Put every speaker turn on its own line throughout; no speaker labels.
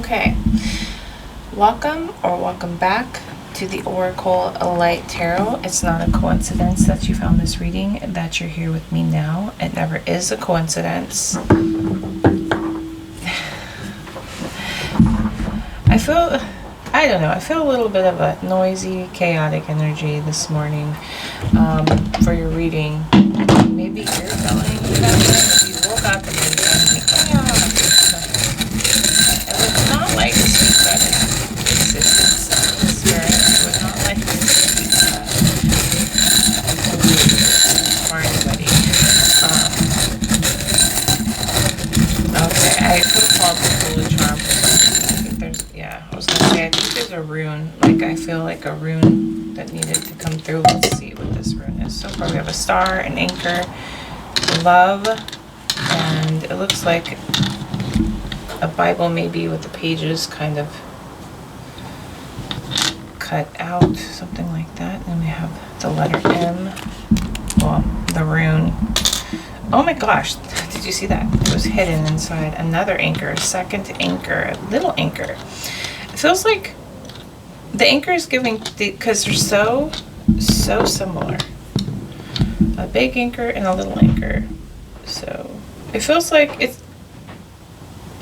Okay, welcome back to the Oracle Light Tarot. It's not a coincidence that you found this reading, that you're here with me now. It never is a coincidence. I feel a little bit of a noisy, chaotic energy this morning for your reading. Maybe you're feeling that. You woke up and you're feeling chaos. It was not like to speak that existence of the spirit. It was not like to speak for anybody. Okay, I put a call to Holy Charm. I was gonna say, I think there's a rune. Like, I feel like a rune that needed to come through. Let's see what this rune is. So far we have a star, an anchor, love, and it looks like a Bible maybe with the pages kind of cut out, something like that. And we have the letter M, well, the rune. Oh my gosh, did you see that? It was hidden inside another anchor, a second anchor, a little anchor. It feels like the anchor is giving, because they're so similar. A big anchor and a little anchor. So it feels like it's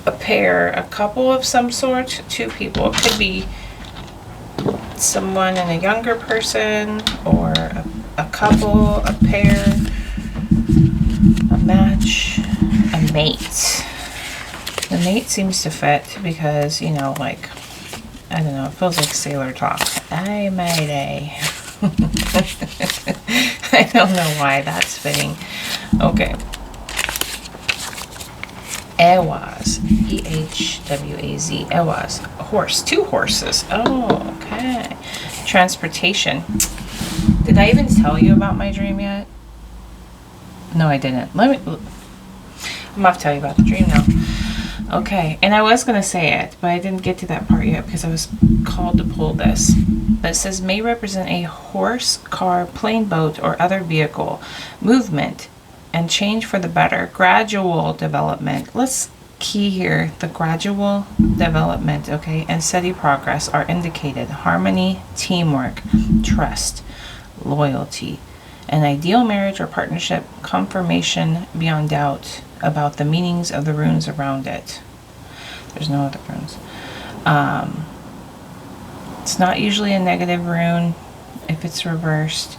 a pair, a couple of some sort, two people. It could be someone and a younger person, or a couple, a pair, a match, a mate. The mate seems to fit because, you know, like, I don't know, it feels like sailor talk. Aye, mayday. I don't know why that's fitting. Okay. Ehwaz. E-H-W-A-Z. Ehwaz. A horse. Two horses. Oh, okay. Transportation. Did I even tell you about my dream yet? No, I didn't. I'm going to tell you about the dream now. Okay, and I was going to say it, but I didn't get to that part yet because I was called to pull this. But it says, may represent a horse, car, plane, boat, or other vehicle, movement, and change for the better, gradual development. Let's key here, the gradual development, okay, and steady progress are indicated. Harmony, teamwork, trust, loyalty, an ideal marriage or partnership, confirmation beyond doubt about the meanings of the runes around it. There's no other runes. It's not usually a negative rune if it's reversed,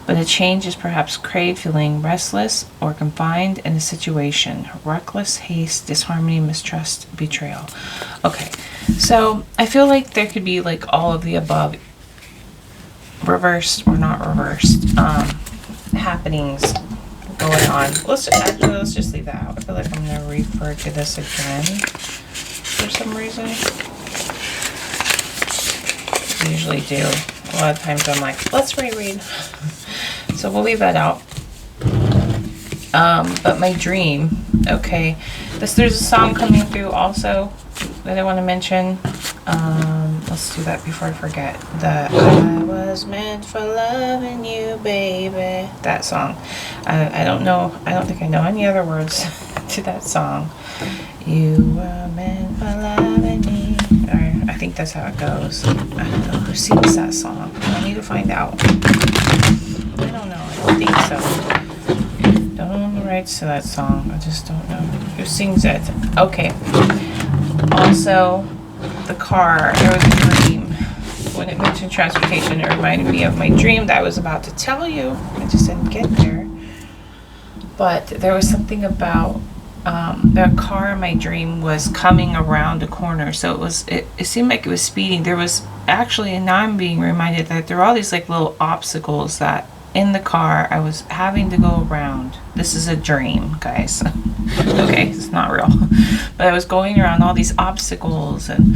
but a change is perhaps crave, feeling restless or confined in a situation. Reckless haste, disharmony, mistrust, betrayal. Okay, so I feel like there could be like all of the above, reversed or not reversed, happenings going on. Let's just leave that out. I feel like I'm going to refer to this again for some reason. I usually do. A lot of times I'm like, let's reread. So we'll leave that out. But my dream, okay. There's a song coming through also that I want to mention. Let's do that before I forget. I was meant for loving you, baby. That song. I don't know. I don't think I know any other words to that song. You were meant for loving me. Or I think that's how it goes. I don't know who sings that song. I need to find out. I don't know. I don't think so. Don't own the rights to that song. I just don't know who sings it. Okay. Also, the car. There was a dream. When it mentioned transportation, it reminded me of my dream that I was about to tell you. I just didn't get there. But there was something about the car in my dream was coming around a corner. So it seemed like it was speeding. There was actually, and now I'm being reminded that there are all these like little obstacles that in the car I was having to go around. This is a dream, guys. Okay, it's not real. But I was going around all these obstacles and,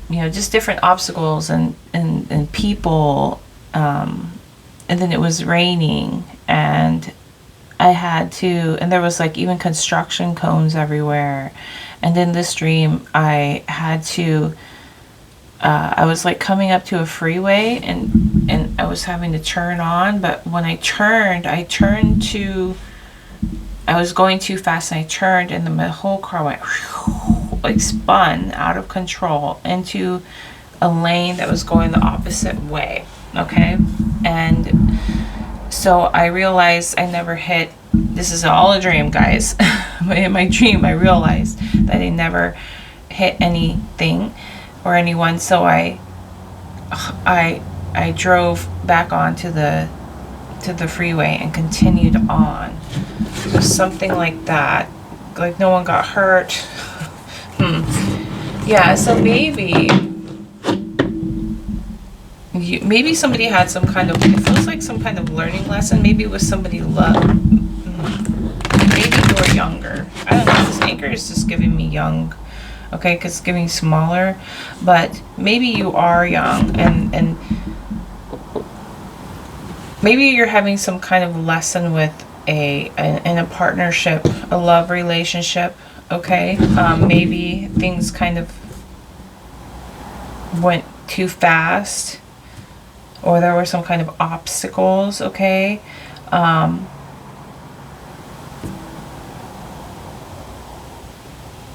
you know, just different obstacles and people. And then it was raining and I had to, and there was like even construction cones everywhere. And in this dream, I had to, I was like coming up to a freeway and I was having to turn on. But when I turned to, I was going too fast and I turned and the whole car went like spun out of control into a lane that was going the opposite way. Okay. And so I realized I never hit, this is all a dream, guys. In my dream, I realized that I never hit anything or anyone. So I drove back onto the freeway and continued on. So something like that. Like no one got hurt. Yeah, so maybe somebody had some kind of, it feels like some kind of learning lesson. Maybe it was somebody maybe you were younger. I don't know, this anchor is just giving me young. Okay, because it's giving smaller. But maybe you are young and maybe you're having some kind of lesson with in a partnership, a love relationship, okay? Maybe things kind of went too fast, or there were some kind of obstacles, okay?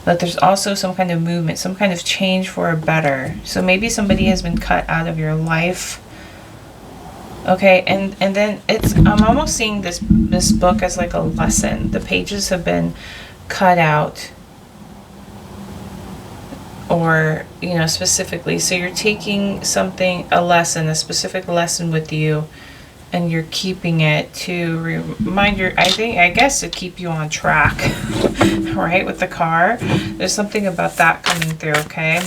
But there's also some kind of movement, some kind of change for a better. So maybe somebody has been cut out of your life. Okay, and then I'm almost seeing this book as like a lesson. The pages have been cut out, or specifically. So you're taking a lesson, a specific lesson with you, and you're keeping it to remind I guess to keep you on track, right? With the car, there's something about that coming through. Okay,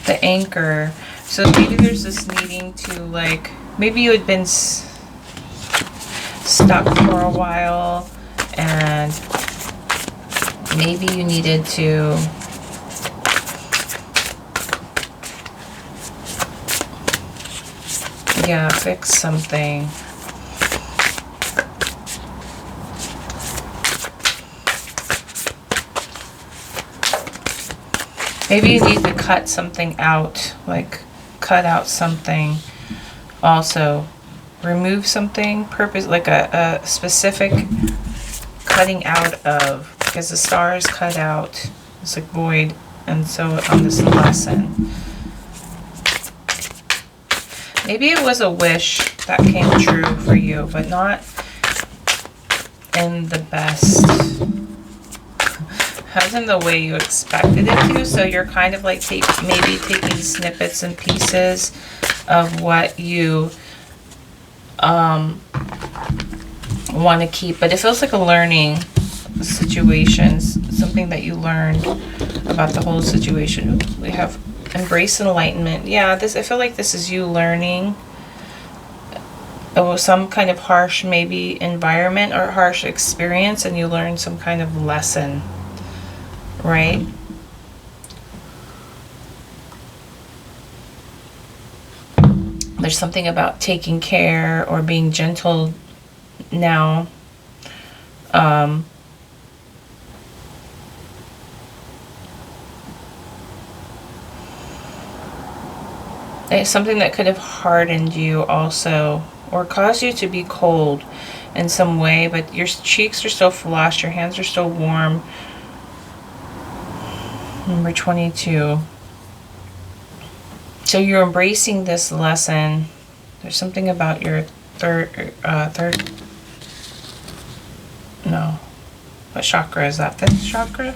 the anchor. So maybe there's this needing to, like, maybe you had been stuck for a while, and maybe you needed to fix something. Maybe you need to cut something out, like cut out something, also remove something, like a specific cutting out of, because the star is cut out, it's like void. And so on this lesson, maybe it was a wish that came true for you, but not in the best, not in the way you expected it to. So you're kind of like maybe taking snippets and pieces of what you want to keep, but it feels like a learning situation, something that you learned about the whole situation. Oops, we have embrace enlightenment. Yeah, I feel like this is you learning some kind of harsh maybe environment or harsh experience, and you learn some kind of lesson, right? There's something about taking care or being gentle now. It's something that could have hardened you also, or caused you to be cold in some way, but your cheeks are still flushed, your hands are still warm. Number 22. So you're embracing this lesson. There's something about your no. What chakra is that? Fifth chakra?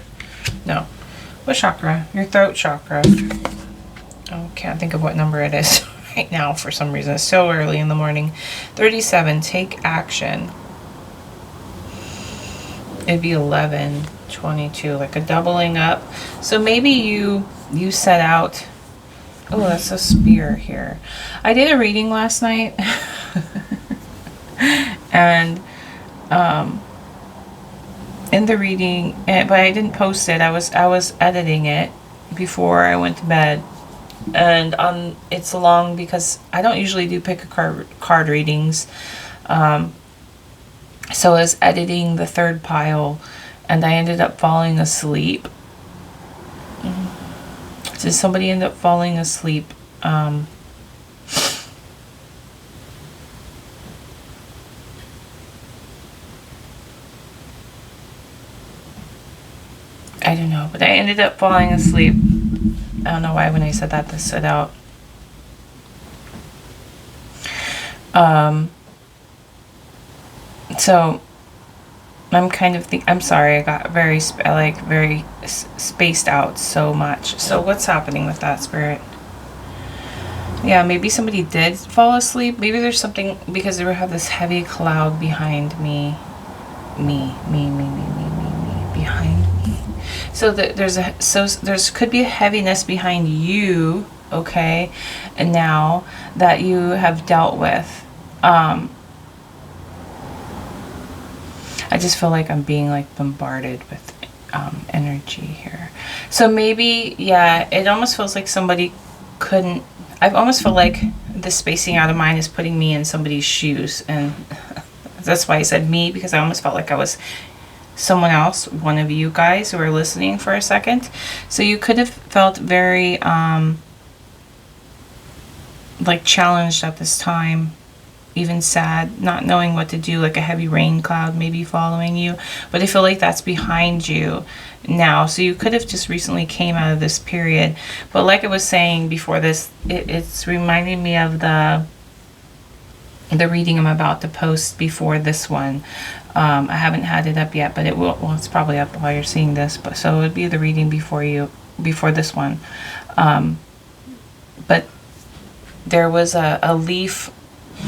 No. What chakra? Your throat chakra. Oh, can't think of what number it is right now for some reason. It's so early in the morning. 37, take action. It'd be 11, 22, like a doubling up. So maybe you set out. Oh, that's a spear here. I did a reading last night. And in the reading, but I didn't post it. I was editing it before I went to bed. And it's long because I don't usually do pick a card readings. So I was editing the third pile, and I ended up falling asleep. Did somebody end up falling asleep? I don't know, But I ended up falling asleep. I don't know why when I said that this stood out. So I'm kind of I'm sorry, I got very spaced out so much. So what's happening with that, Spirit? Yeah, maybe somebody did fall asleep. Maybe there's something, because they have this heavy cloud behind me. Behind me. So there's could be a heaviness behind you, okay? And now that you have dealt with. I just feel like I'm being like bombarded with energy here. So maybe, yeah, it almost feels like somebody couldn't. I almost feel like the spacing out of mine is putting me in somebody's shoes, and that's why I said me, because I almost felt like I was someone else, one of you guys who are listening for a second. So you could have felt very like challenged at this time, even sad, not knowing what to do, like a heavy rain cloud maybe following you. But I feel like that's behind you now. So you could have just recently came out of this period. But like I was saying before this, it's reminding me of the reading I'm about to post before this one. I haven't had it up yet, but it will. Well, it's probably up while you're seeing this. But so it would be the reading before this one. But there was a leaf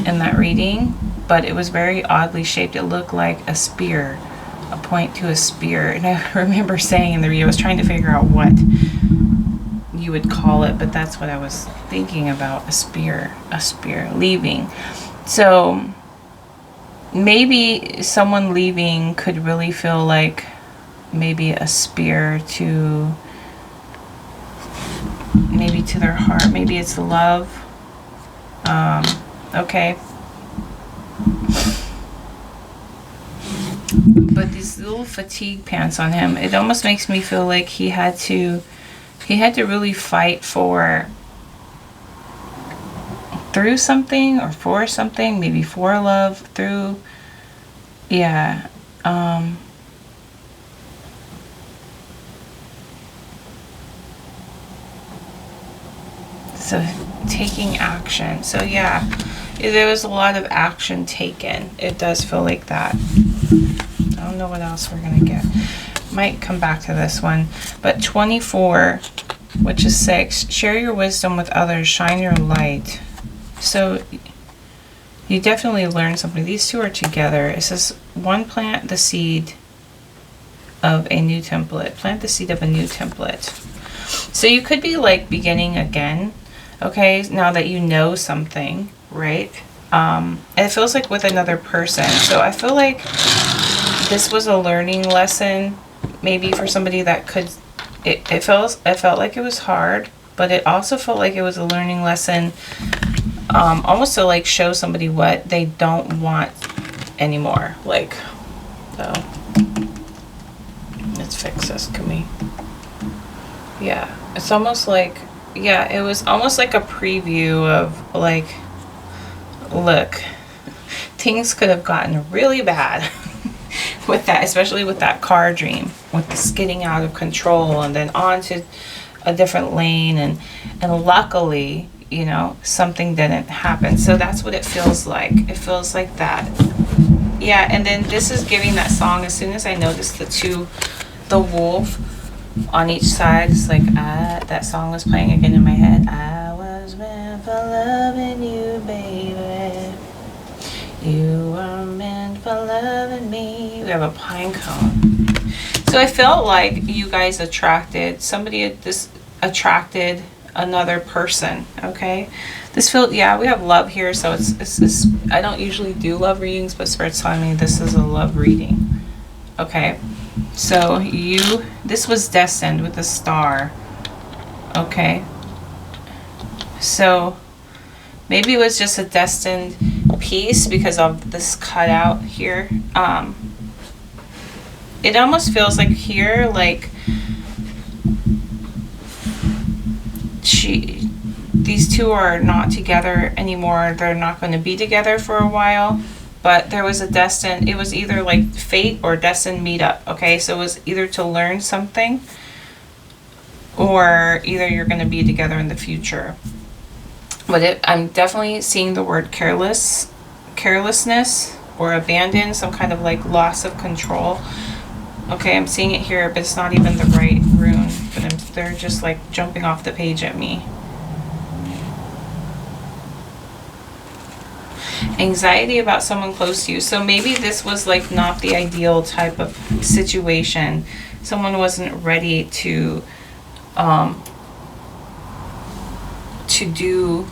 in that reading, but it was very oddly shaped. It looked like a spear, a point to a spear. And I remember saying in the reading, I was trying to figure out what you would call it, but that's what I was thinking about, a spear leaving. So maybe someone leaving could really feel like maybe a spear to their heart. Maybe it's love. Okay. But these little fatigue pants on him, it almost makes me feel like he had to really fight through something, or for something, maybe for love, through, yeah. So taking action. So yeah, there was a lot of action taken. It does feel like that. I don't know what else we're gonna get. Might come back to this one. But 24, which is 6, share your wisdom with others, shine your light. So you definitely learn something. These two are together. It says, one, plant the seed of a new template. Plant the seed of a new template. So you could be like beginning again. Okay, now that you know something, right? It feels like with another person. So I feel like this was a learning lesson, maybe for somebody that could. It felt like it was hard, but it also felt like it was a learning lesson, almost to like show somebody what they don't want anymore. Like, so let's fix this. Can we? Yeah, it's almost like. Yeah, it was almost like a preview of like, look, things could have gotten really bad with that, especially with that car dream, with the skidding out of control and then onto a different lane, and luckily, you know, something didn't happen. So that's what it feels like. It feels like that. Yeah, and then this is giving that song. As soon as I noticed the wolf on each side, it's like that song was playing again in my head. I was meant for loving you, baby. You were meant for loving me. We have a pine cone. So I felt like you guys attracted another person. Okay, yeah, we have love here. So it's I don't usually do love readings, but Spirit's telling me this is a love reading. Okay. So this was destined with a star. Okay. So maybe it was just a destined piece because of this cutout here. It almost feels like here, like these two are not together anymore. They're not going to be together for a while. But there was it was either like fate or destined meetup, okay? So it was either to learn something, or either you're going to be together in the future. But I'm definitely seeing the word carelessness or abandon, some kind of like loss of control. Okay, I'm seeing it here, but it's not even the right rune. But they're just like jumping off the page at me. Anxiety about someone close to you. So maybe this was like not the ideal type of situation. Someone wasn't ready to do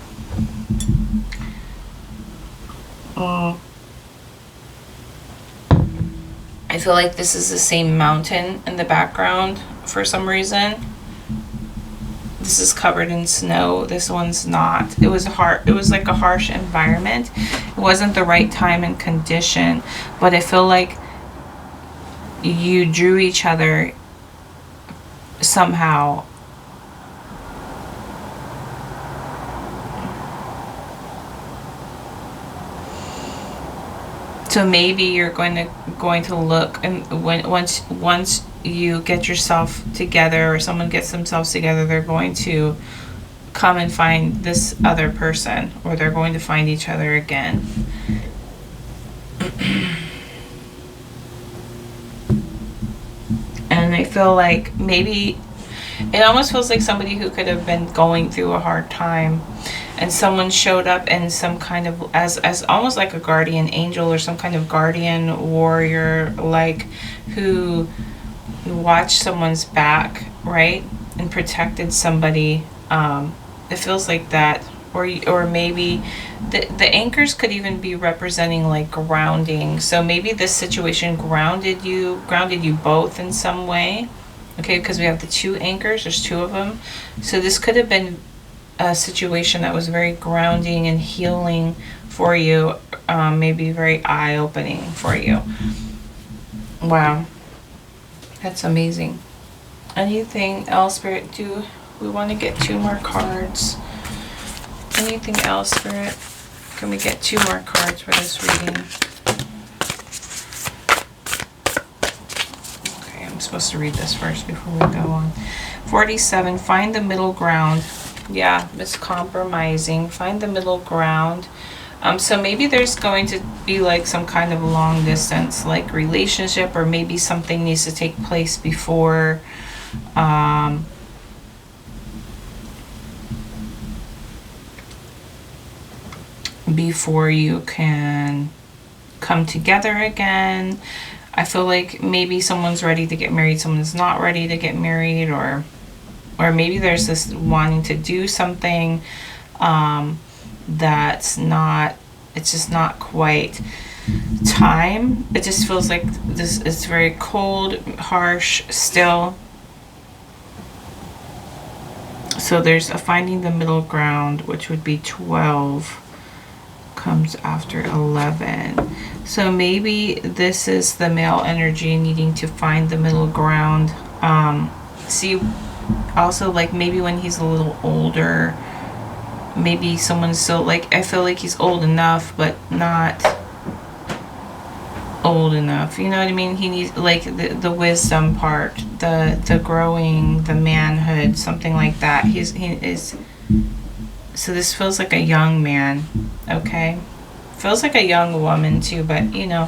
I feel like this is the same mountain in the background for some reason. This is covered in snow. This one's not. It was like a harsh environment. It wasn't the right time and condition, but I feel like you drew each other somehow. So maybe you're going to look, and once you get yourself together, or someone gets themselves together, they're going to come and find this other person, or they're going to find each other again. And I feel like maybe it almost feels like somebody who could have been going through a hard time, and someone showed up in some kind of as almost like a guardian angel or some kind of guardian warrior, like who watched someone's back, right, and protected somebody. It feels like that. Or maybe the anchors could even be representing like grounding. So maybe this situation grounded you both in some way. Okay, because we have the two anchors, there's two of them. So this could have been a situation that was very grounding and healing for you, maybe very eye-opening for you. Wow, that's amazing. Anything else, Spirit? Do we want to get 2 more cards? Anything else, Spirit? Can we get 2 more cards for this reading? Okay, I'm supposed to read this first before we go on. 47, find the middle ground. Yeah, miscompromising. Find the middle ground. So maybe there's going to be like some kind of long distance like relationship, or maybe something needs to take place before before you can come together again. I feel like maybe someone's ready to get married, someone's not ready to get married, or maybe there's this wanting to do something that's not, it's just not quite time. It just feels like this, it's very cold, harsh, still. So there's a finding the middle ground, which would be 12, comes after 11. So maybe this is the male energy needing to find the middle ground. See, also like maybe when he's a little older, maybe someone's still like, I feel like he's old enough but not old enough, you know what I mean? He needs like the wisdom part, the growing, the manhood, something like that. He is. So this feels like a young man. Okay, feels like a young woman too, but you know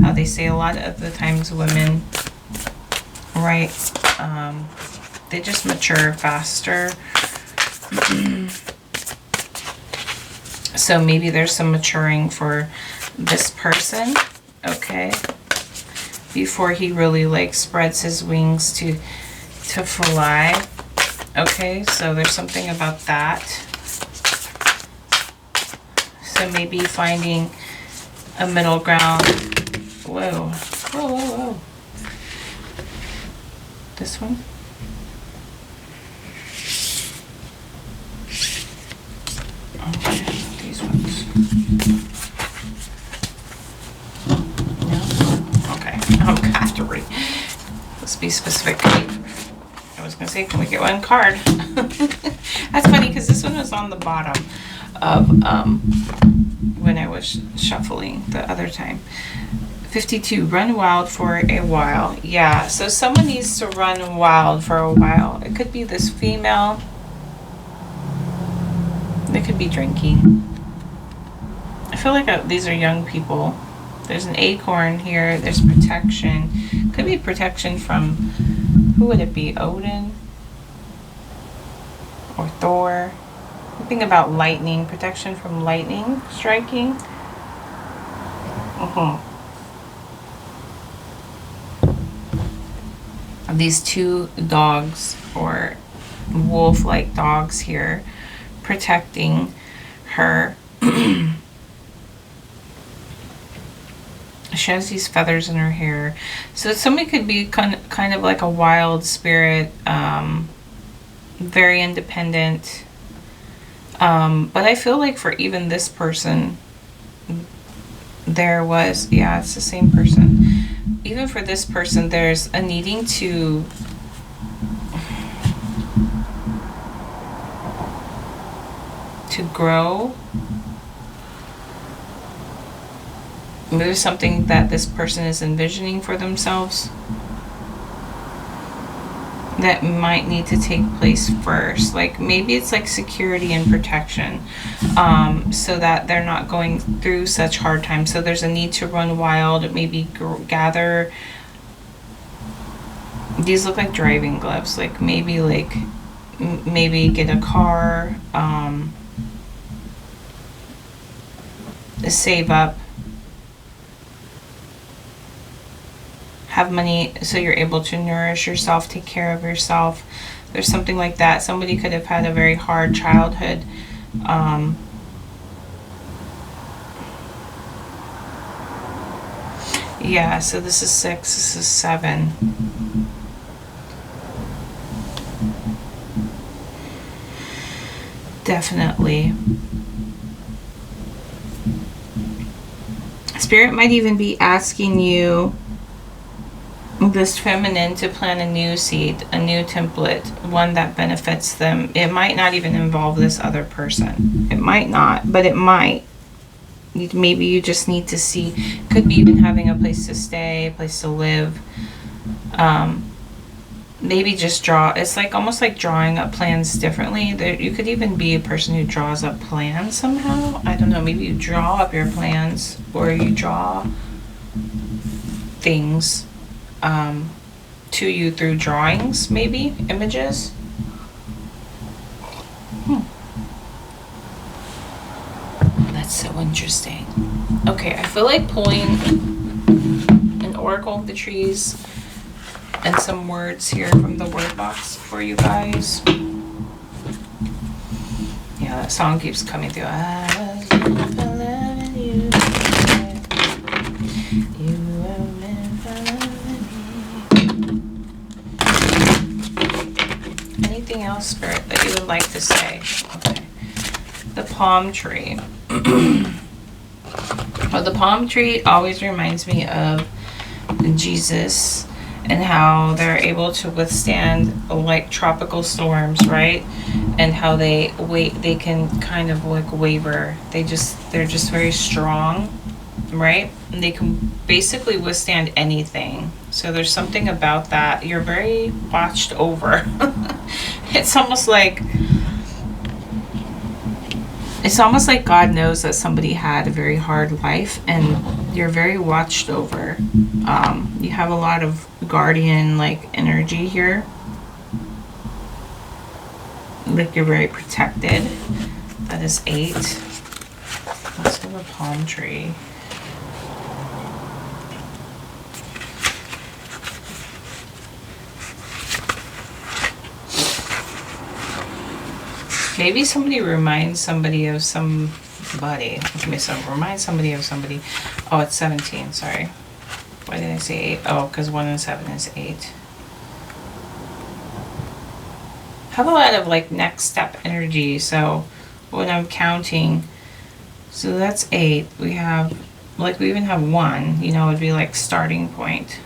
how they say a lot of the times women, right, they just mature faster. So maybe there's some maturing for this person, okay, before he really like spreads his wings to fly. Okay, so there's something about that. So maybe finding a middle ground. Whoa, whoa, whoa, whoa. This one? Okay, these ones. No? Okay, I'm gonna have to read. Let's be specific. I was gonna say, can we get 1 card? That's funny because this one was on the bottom of when I was shuffling the other time. 52, run wild for a while. Yeah, so someone needs to run wild for a while. It could be this female. They could be drinking. I feel like these are young people. There's an acorn here. There's protection. Could be protection from, who would it be? Odin? Or Thor? Think about lightning. Protection from lightning striking. These two dogs, or wolf-like dogs here, protecting her. She has these feathers in her hair. So somebody could be kind of like a wild spirit, very independent. But I feel like for even this person, there was, yeah, it's the same person. Even for this person, there's a needing to grow. There's something that this person is envisioning for themselves that might need to take place first. Like maybe it's like security and protection, so that they're not going through such hard times. So there's a need to run wild, maybe gather. These look like driving gloves. Like maybe get a car, save up, have money so you're able to nourish yourself, take care of yourself. There's something like that. Somebody could have had a very hard childhood. Yeah, so this is 6, this is 7. Definitely. Spirit might even be asking you, this feminine, to plant a new seed, a new template, one that benefits them. It might not even involve this other person. It might not, but it might. Maybe you just need to see. Could be even having a place to stay, a place to live. Maybe just draw. It's like almost like drawing up plans differently. You could even be a person who draws up plans somehow. I don't know. Maybe you draw up your plans, or you draw things to you through drawings, maybe images. That's so interesting. Okay, I feel like pulling an oracle of the trees and some words here from the word box for you guys. Yeah, that song keeps coming through. I was meant for loving you. You were meant for loving me. Anything else, Spirit, that you would like to say? Okay. The palm tree. Well, the palm tree always reminds me of Jesus and how they're able to withstand like tropical storms, right? And how they can kind of like waver. They're just very strong, right? And they can basically withstand anything. So there's something about that. You're very watched over. It's almost like God knows that somebody had a very hard life, and you're very watched over. You have a lot of guardian like energy here. Like you're very protected. That is 8. Let's have a palm tree. Maybe somebody reminds somebody of somebody. Remind somebody of somebody. Oh, it's 17, sorry. Why did I say 8? Oh, because 1 and 7 is 8. Have a lot of like next step energy. So when I'm counting, so that's 8. We have, like, we even have 1, you know, it'd be like starting point.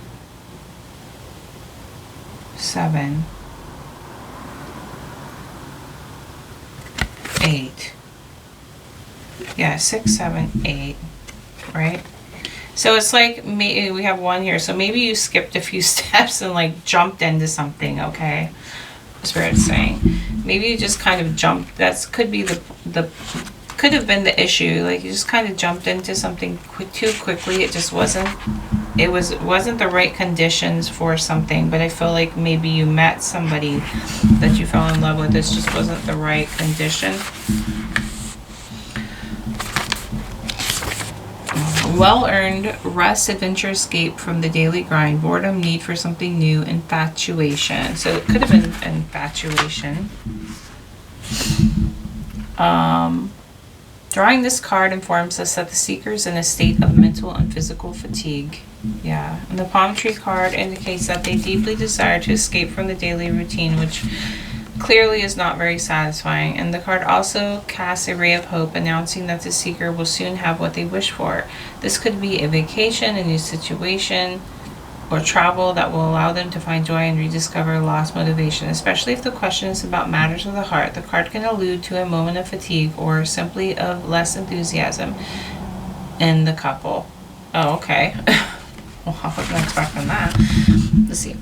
7. 8. Yeah, 6, 7, 8, right? So it's like, maybe we have one here. So maybe you skipped a few steps and like jumped into something, okay? Spirit's saying. Maybe you just kind of jumped. That could be the could have been the issue. Like you just kind of jumped into something too quickly. It just wasn't. Wasn't the right conditions for something. But I feel like maybe you met somebody that you fell in love with. This just wasn't the right condition. Well-earned rest, adventure, escape from the daily grind, boredom, need for something new, infatuation. So it could have been infatuation. Drawing this card informs us that the seeker is in a state of mental and physical fatigue. Yeah. And the palm tree card indicates that they deeply desire to escape from the daily routine, which clearly is not very satisfying. And the card also casts a ray of hope, announcing that the seeker will soon have what they wish for. This could be a vacation, a new situation, or travel that will allow them to find joy and rediscover lost motivation, especially if the question is about matters of the heart. The card can allude to a moment of fatigue or simply of less enthusiasm in the couple. Oh, okay. Well, I wasn't expecting that. Let's see.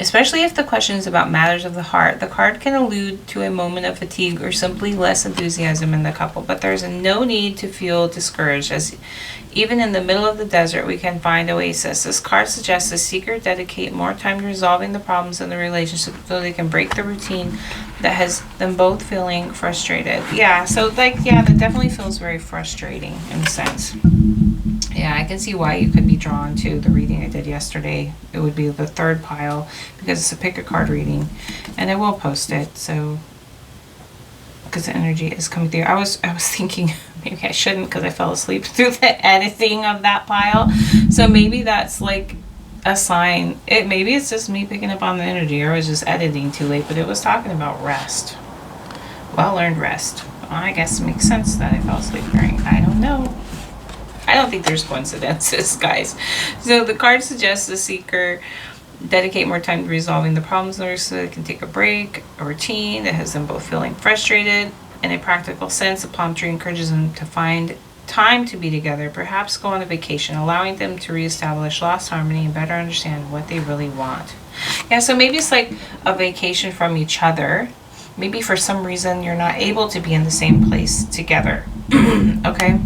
Especially if the question is about matters of the heart, the card can allude to a moment of fatigue or simply less enthusiasm in the couple. But there's no need to feel discouraged, as even in the middle of the desert, we can find oasis. This card suggests the seeker dedicate more time to resolving the problems in the relationship so they can break the routine that has them both feeling frustrated. Yeah, so like, yeah, that definitely feels very frustrating in a sense. Yeah, I can see why you could be drawn to the reading I did yesterday. It would be the third pile because it's a pick a card reading, and I will post it. So, because the energy is coming through. I was thinking maybe I shouldn't because I fell asleep through the editing of that pile. So maybe that's like a sign. Maybe it's just me picking up on the energy, or I was just editing too late. But it was talking about rest, well-earned rest. Well, I guess it makes sense that I fell asleep during. I don't know. I don't think there's coincidences, guys. So the card suggests the seeker dedicate more time to resolving the problems so they can take a break, a routine that has them both feeling frustrated. In a practical sense, the palm tree encourages them to find time to be together, perhaps go on a vacation, allowing them to reestablish lost harmony and better understand what they really want. Yeah, so maybe it's like a vacation from each other. Maybe for some reason you're not able to be in the same place together. Okay?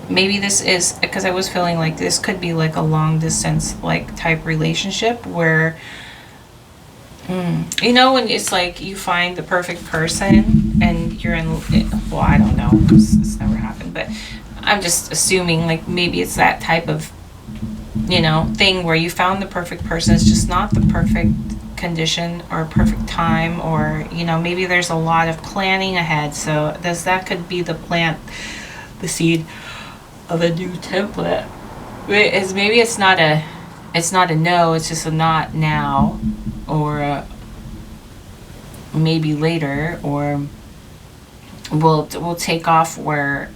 Maybe this is because I was feeling like this could be like a long distance like type relationship where you know, when it's like you find the perfect person and you're in, well, I don't know because it's never happened, but I'm just assuming like maybe it's that type of, you know, thing where you found the perfect person. It's just not the perfect condition or perfect time, or you know, maybe there's a lot of planning ahead. So that could be the seed of a new template. Maybe it's not a no, it's just a not now, or maybe later, or we'll take off where,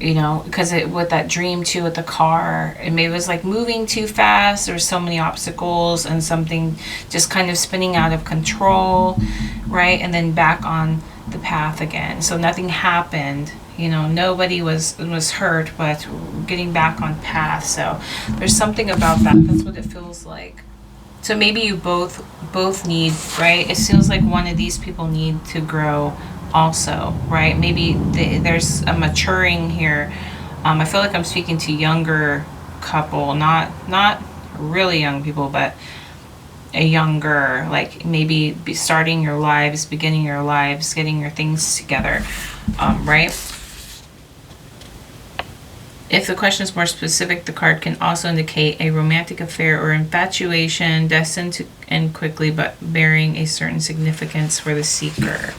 you know, because with that dream too with the car, and maybe it was like moving too fast, there's so many obstacles and something just kind of spinning out of control, right? And then back on the path again. So nothing happened, you know, nobody was hurt, but getting back on path. So there's something about that. That's what it feels like. So maybe you both need, right? It feels like one of these people need to grow also, right? Maybe there's a maturing here. I feel like I'm speaking to younger couple, not really young people, but a younger, like maybe starting your lives, beginning your lives, getting your things together, right? If the question is more specific, the card can also indicate a romantic affair or infatuation destined to end quickly but bearing a certain significance for the seeker.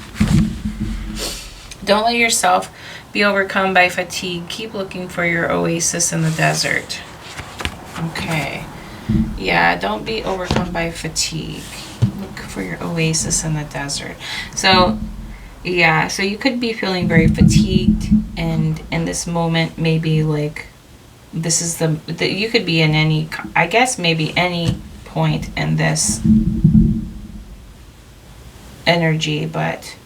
Don't let yourself be overcome by fatigue. Keep looking for your oasis in the desert. Okay. Yeah, don't be overcome by fatigue. Look for your oasis in the desert. So, yeah, so you could be feeling very fatigued, and in this moment, maybe like this is the you could be in any, I guess maybe any point in this energy, but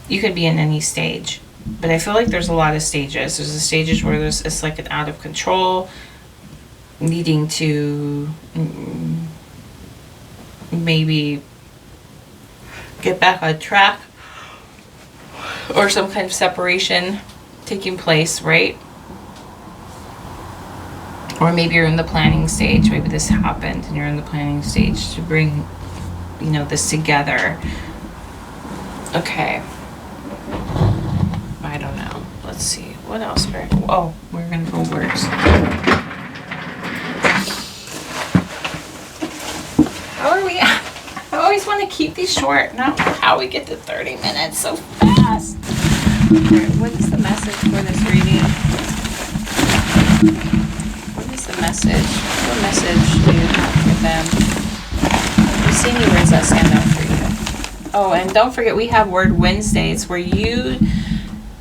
you could be in any stage. But I feel like there's a lot of stages. There's the stages where it's like an out of control, needing to maybe get back on track, or some kind of separation taking place, right? Or maybe you're in the planning stage. Maybe this happened and you're in the planning stage to bring, this together. Okay. I don't know. Let's see. What else? Oh, we're going to go words. How are we? I always want to keep these short. Not how we get to 30 minutes so fast. What is the message for this reading? What is the message? What message do you have for them? If you see any words that stand out for you. Oh, and don't forget, we have Word Wednesdays where you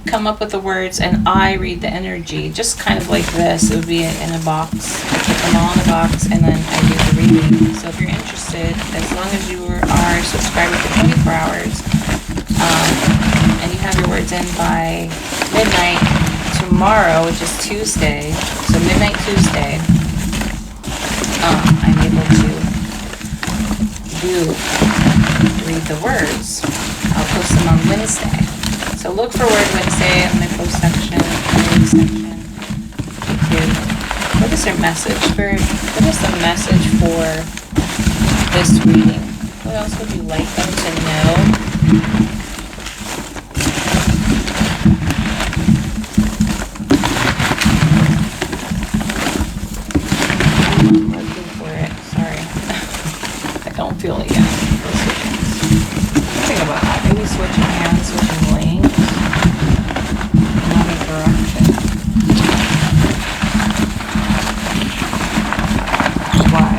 come up with the words and I read the energy, just kind of like this. It would be in a box. I put them all in a box and then I do the reading. So if you're interested, as long as you are subscribed for 24 hours and you have your words in by midnight tomorrow, which is Tuesday, so midnight Tuesday, I'm able to read the words. I'll post them on Wednesday. So look for Word Wednesday in the post section, reading section. Thank you. What is their message for? What is the message for this reading? What else would you like them to know? I'm looking for it. Sorry, I don't feel it yet. Think about that. Maybe switching hands, switching lanes. Another direction. Why?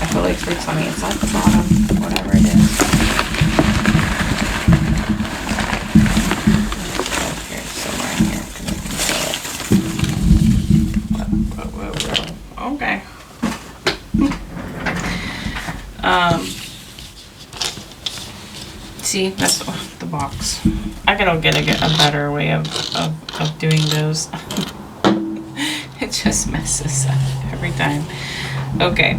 I feel like for something it's at the bottom, whatever it is. Here, somewhere in here, because I can feel it. Whoa. Okay. See, that's the box. I gotta get a better way of doing those. It just messes up every time. Okay.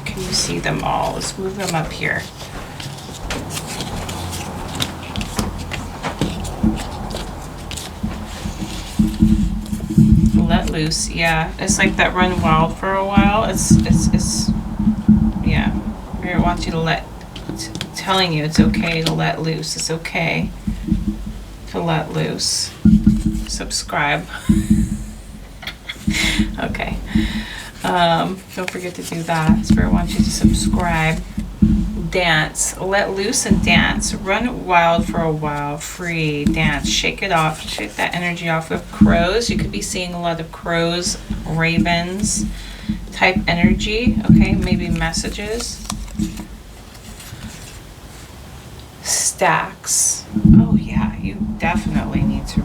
Can you see them all? Let's move them up here. Let loose. Yeah, it's like that run wild for a while. It's yeah. It wants you to telling you it's okay to let loose. It's okay to let loose. Subscribe. Okay. Don't forget to do that. Spirit wants you to subscribe. Dance. Let loose and dance. Run wild for a while. Free. Dance. Shake it off. Shake that energy off with crows. You could be seeing a lot of crows, ravens type energy. Okay. Maybe messages. Stacks. Oh yeah, you definitely need to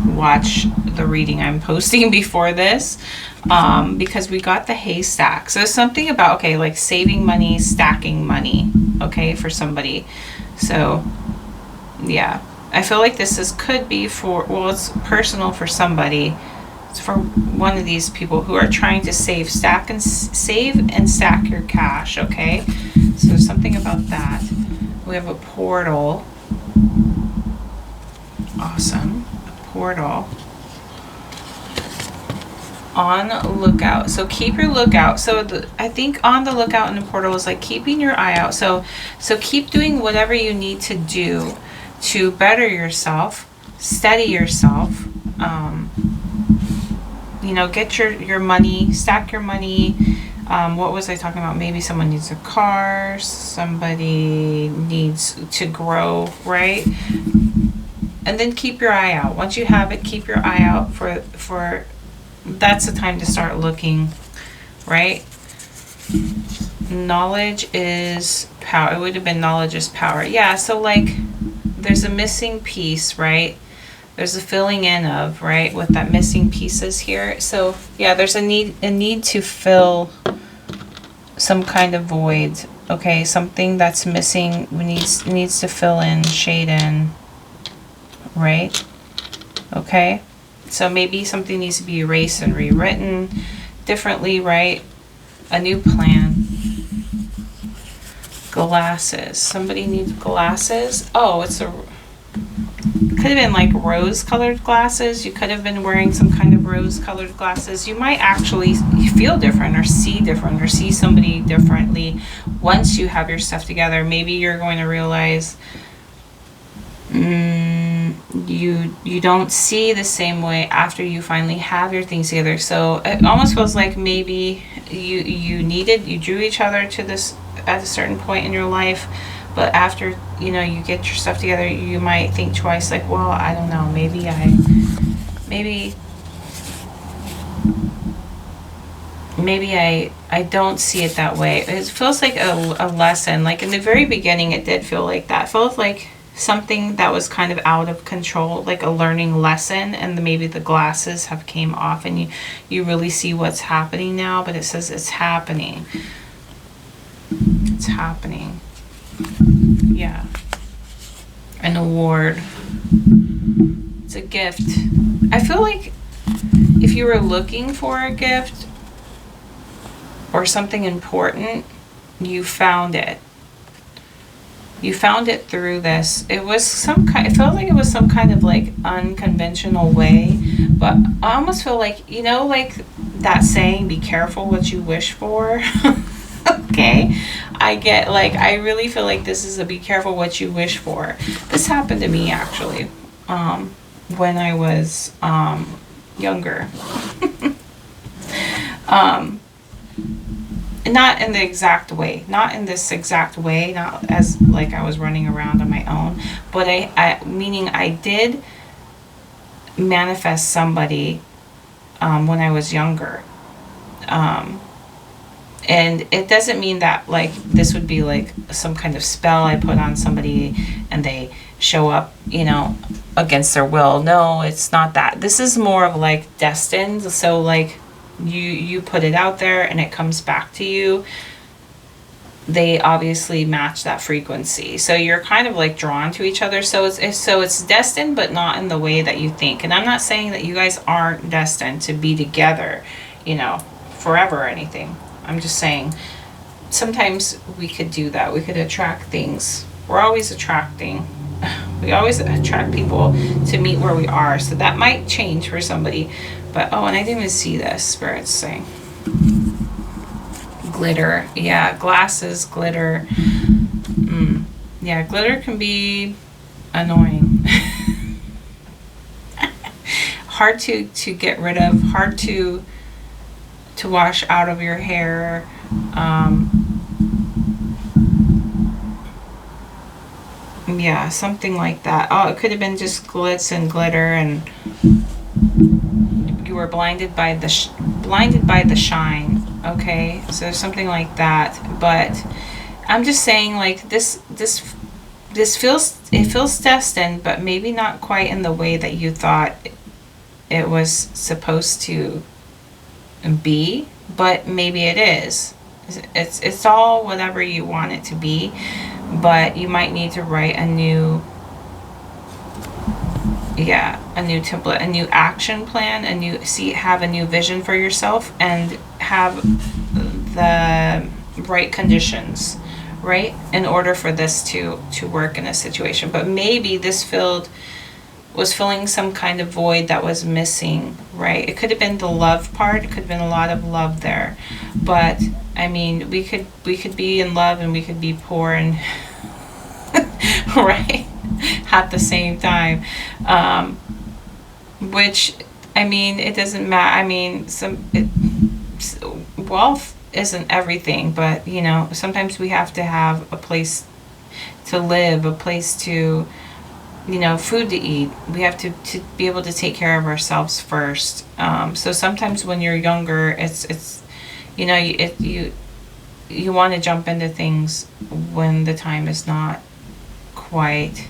watch the reading I'm posting before this, because we got the haystack. So something about, okay, like saving money, stacking money, okay, for somebody. So yeah, I feel like this could be it's personal for somebody. It's for one of these people who are trying to save and stack your cash, okay? So there's something about that. We have a portal. Awesome. A portal. On lookout. So keep your lookout. So I think on the lookout in the portal is like keeping your eye out. So keep doing whatever you need to do to better yourself, steady yourself. Get your money, stack your money. What was I talking about? Maybe someone needs a car, somebody needs to grow, right? And then keep your eye out. Once you have it, keep your eye out for that's the time to start looking, right? Knowledge is power. It would have been knowledge is power. Yeah, so like there's a missing piece, right? There's a filling in of, right, with that missing pieces here. So yeah, there's a need to fill some kind of void Okay, something that's missing needs to fill in, shade in, right? Okay, so maybe something needs to be erased and rewritten differently, right? A new plan. Glasses. Somebody needs glasses. Oh, could have been like rose colored glasses. You could have been wearing some kind of rose colored glasses. You might actually feel different or see somebody differently once you have your stuff together. Maybe you're going to realize you don't see the same way after you finally have your things together. So it almost feels like maybe you drew each other to this at a certain point in your life, but after you get your stuff together, you might think twice, like, well, I don't know, maybe I don't see it that way. It feels like a lesson. Like in the very beginning, it did feel like that. It felt like something that was kind of out of control, like a learning lesson, and maybe the glasses have came off and you really see what's happening now. But it says it's happening. It's happening. Yeah. An award. It's a gift. I feel like if you were looking for a gift or something important, you found it. You found it through this. It felt like it was some kind of like unconventional way, but I almost feel like, like that saying, be careful what you wish for. Okay? I really feel like this is a be careful what you wish for. This happened to me actually, when I was, younger. Not in the exact way, not in this exact way, not as like I was running around on my own, but meaning I did manifest somebody, when I was younger. And it doesn't mean that like this would be like some kind of spell I put on somebody and they show up, against their will. No, it's not that. This is more of like destined. So like you put it out there and it comes back to you. They obviously match that frequency. So you're kind of like drawn to each other. So it's destined, but not in the way that you think. And I'm not saying that you guys aren't destined to be together, forever or anything. I'm just saying sometimes we could do that. We could attract things. We're always attracting. We always attract people to meet where we are. So that might change for somebody. But, and I didn't even see this, Spirit's saying. Glitter. Yeah, glasses, glitter. Yeah, glitter can be annoying. Hard to get rid of. Hard to wash out of your hair. Yeah, something like that. Oh, it could have been just glitz and glitter, and you were blinded by the shine. Okay, so something like that. But I'm just saying, like this feels destined, but maybe not quite in the way that you thought it was supposed to be, but maybe it is. It's all whatever you want it to be, but you might need to write a new template, a new action plan, have a new vision for yourself, and have the right conditions, right, in order for this to work in a situation. But maybe this was filling some kind of void that was missing, right? It could have been the love part. It could have been a lot of love there. But I mean, we could be in love and we could be poor and right at the same time. Which, I mean, it doesn't matter. I mean, wealth isn't everything, but sometimes we have to have a place to live, a place to, food to eat. We have to be able to take care of ourselves first. So sometimes when you're younger, it's you want to jump into things when the time is not quite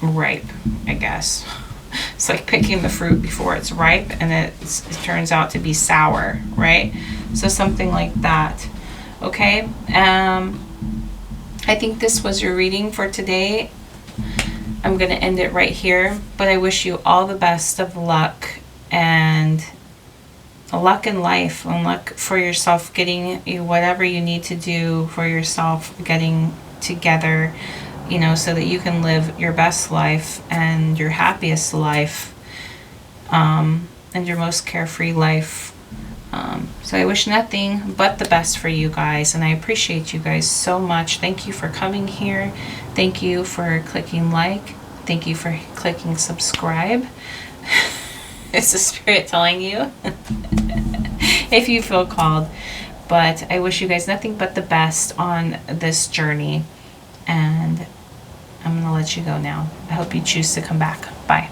ripe, I guess. It's like picking the fruit before it's ripe and it turns out to be sour, right? So something like that. Okay. I think this was your reading for today. I'm going to end it right here, but I wish you all the best of luck and luck in life and luck for yourself, getting you whatever you need to do for yourself, getting together, you know, so that you can live your best life and your happiest life, and your most carefree life. So I wish nothing but the best for you guys, and I appreciate you guys so much. Thank you for coming here. Thank you for clicking like. Thank you for clicking subscribe. It's the spirit telling you if you feel called. But I wish you guys nothing but the best on this journey, and I'm going to let you go now. I hope you choose to come back. Bye.